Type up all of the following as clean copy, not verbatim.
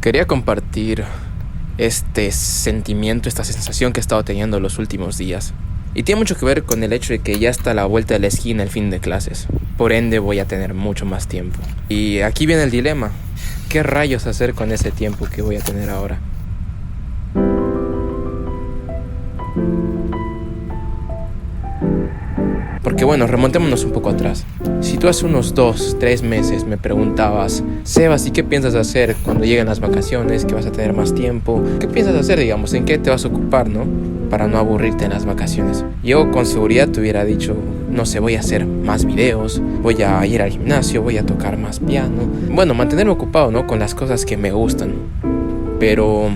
Quería compartir este sentimiento, esta sensación que he estado teniendo los últimos días. Y tiene mucho que ver con el hecho de que ya está a la vuelta de la esquina el fin de clases. Por ende voy a tener mucho más tiempo. Y aquí viene el dilema. ¿Qué rayos hacer con ese tiempo que voy a tener ahora? Porque bueno, remontémonos un poco atrás. Si tú hace unos 2-3 meses me preguntabas, Sebas, ¿y qué piensas hacer cuando lleguen las vacaciones? Que vas a tener más tiempo. ¿Qué piensas hacer, digamos? ¿En qué te vas a ocupar, no? Para no aburrirte en las vacaciones. Yo con seguridad te hubiera dicho, no sé, voy a hacer más videos, voy a ir al gimnasio, voy a tocar más piano. Bueno, mantenerme ocupado, ¿no? Con las cosas que me gustan. Pero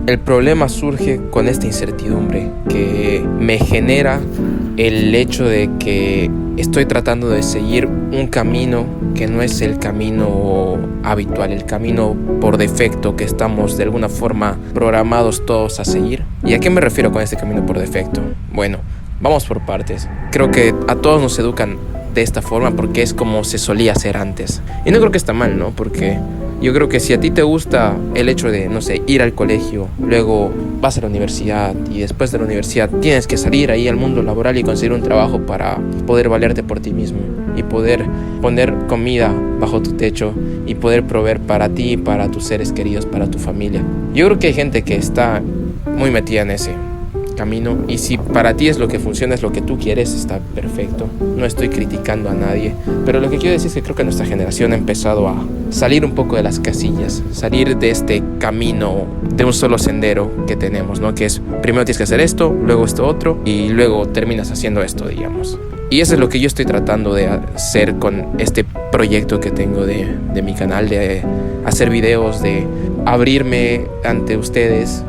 el problema surge con esta incertidumbre que me genera el hecho de que estoy tratando de seguir un camino que no es el camino habitual, el camino por defecto que estamos de alguna forma programados todos a seguir. ¿Y a qué me refiero con este camino por defecto? Bueno, vamos por partes. Creo que a todos nos educan de esta forma porque es como se solía hacer antes. Y no creo que está mal, ¿no? Porque yo creo que si a ti te gusta el hecho de, no sé, ir al colegio, luego vas a la universidad y después de la universidad tienes que salir ahí al mundo laboral y conseguir un trabajo para poder valerte por ti mismo y poder poner comida bajo tu techo y poder proveer para ti y para tus seres queridos, para tu familia. Yo creo que hay gente que está muy metida en ese camino y si para ti es lo que funciona, es lo que tú quieres, está perfecto. No estoy criticando a nadie, pero lo que quiero decir es que creo que nuestra generación ha empezado a salir un poco de las casillas, salir de este camino de un solo sendero que tenemos, ¿no? Que es primero tienes que hacer esto, luego esto otro y luego terminas haciendo esto, digamos. Y eso es lo que yo estoy tratando de hacer con este proyecto que tengo de mi canal, de hacer videos, de abrirme ante ustedes,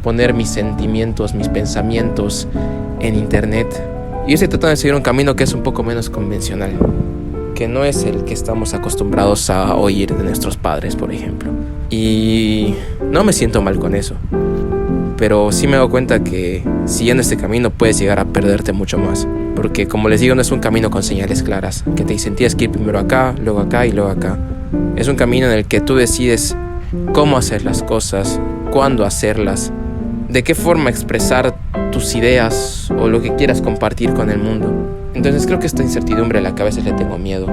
poner mis sentimientos, mis pensamientos en internet. Y yo estoy tratando de seguir un camino que es un poco menos convencional, que no es el que estamos acostumbrados a oír de nuestros padres, por ejemplo. Y no me siento mal con eso, pero sí me doy cuenta que siguiendo este camino puedes llegar a perderte mucho más. Porque como les digo, no es un camino con señales claras, que te dicen tienes que ir primero acá y luego acá. Es un camino en el que tú decides cómo hacer las cosas, cuándo hacerlas, de qué forma expresar tus ideas o lo que quieras compartir con el mundo. Entonces creo que esta incertidumbre a la que a veces le tengo miedo,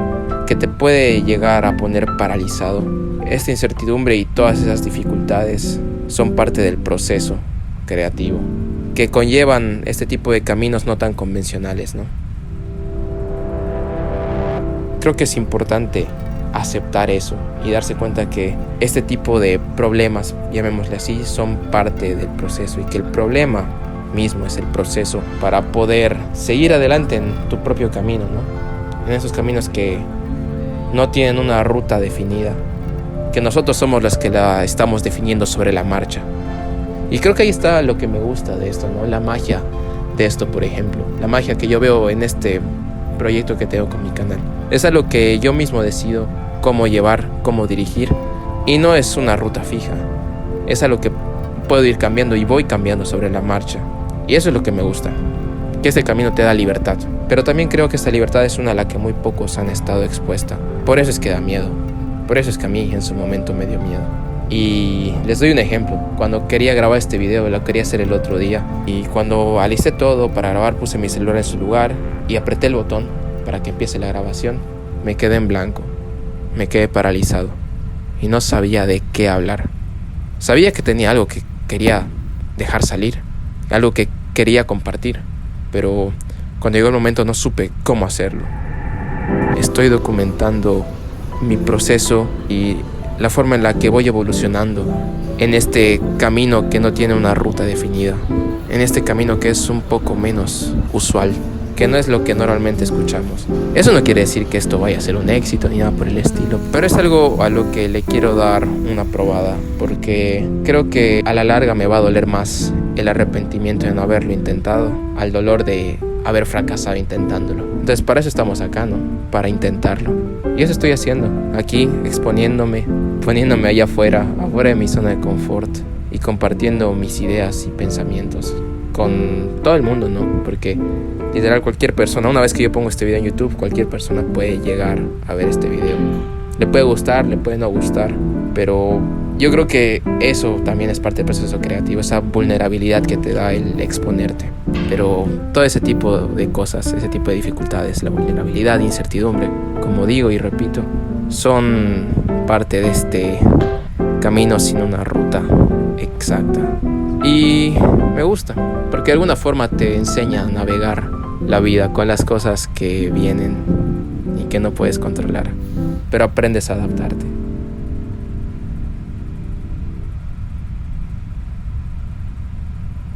que te puede llegar a poner paralizado. Esta incertidumbre y todas esas dificultades son parte del proceso creativo, que conllevan este tipo de caminos no tan convencionales, ¿no? Creo que es importante aceptar eso y darse cuenta que este tipo de problemas, llamémosle así, son parte del proceso y que el problema mismo es el proceso para poder seguir adelante en tu propio camino, ¿no? En esos caminos que no tienen una ruta definida, que nosotros somos los que la estamos definiendo sobre la marcha. Y creo que ahí está lo que me gusta de esto, ¿no? La magia de esto, por ejemplo. La magia que yo veo en este proyecto que tengo con mi canal. Es algo que yo mismo decido cómo llevar, cómo dirigir. Y no es una ruta fija. Es algo que puedo ir cambiando y voy cambiando sobre la marcha. Y eso es lo que me gusta. Que este camino te da libertad. Pero también creo que esta libertad es una a la que muy pocos han estado expuesta. Por eso es que da miedo. Por eso es que a mí en su momento me dio miedo. Y les doy un ejemplo. Cuando quería grabar este video, lo quería hacer el otro día. Y cuando alicé todo para grabar, puse mi celular en su lugar y apreté el botón para que empiece la grabación. Me quedé en blanco. Me quedé paralizado. Y no sabía de qué hablar. Sabía que tenía algo que quería dejar salir. Algo que quería compartir. Pero cuando llegó el momento no supe cómo hacerlo. Estoy documentando mi proceso y la forma en la que voy evolucionando en este camino que no tiene una ruta definida, en este camino que es un poco menos usual, que no es lo que normalmente escuchamos. Eso no quiere decir que esto vaya a ser un éxito ni nada por el estilo, pero es algo a lo que le quiero dar una probada, porque creo que a la larga me va a doler más el arrepentimiento de no haberlo intentado, al dolor de haber fracasado intentándolo. Entonces para eso estamos acá, ¿no? Para intentarlo. Y eso estoy haciendo, aquí exponiéndome, poniéndome allá afuera de mi zona de confort y compartiendo mis ideas y pensamientos con todo el mundo, ¿no? Porque literal cualquier persona, una vez que yo pongo este video en YouTube, cualquier persona puede llegar a ver este video. Le puede gustar, le puede no gustar, pero Yo creo que eso también es parte del proceso creativo, esa vulnerabilidad que te da el exponerte. Pero todo ese tipo de cosas, ese tipo de dificultades, la vulnerabilidad, incertidumbre, como digo y repito, son parte de este camino sin una ruta exacta. Y me gusta, porque de alguna forma te enseña a navegar la vida con las cosas que vienen y que no puedes controlar, pero aprendes a adaptarte.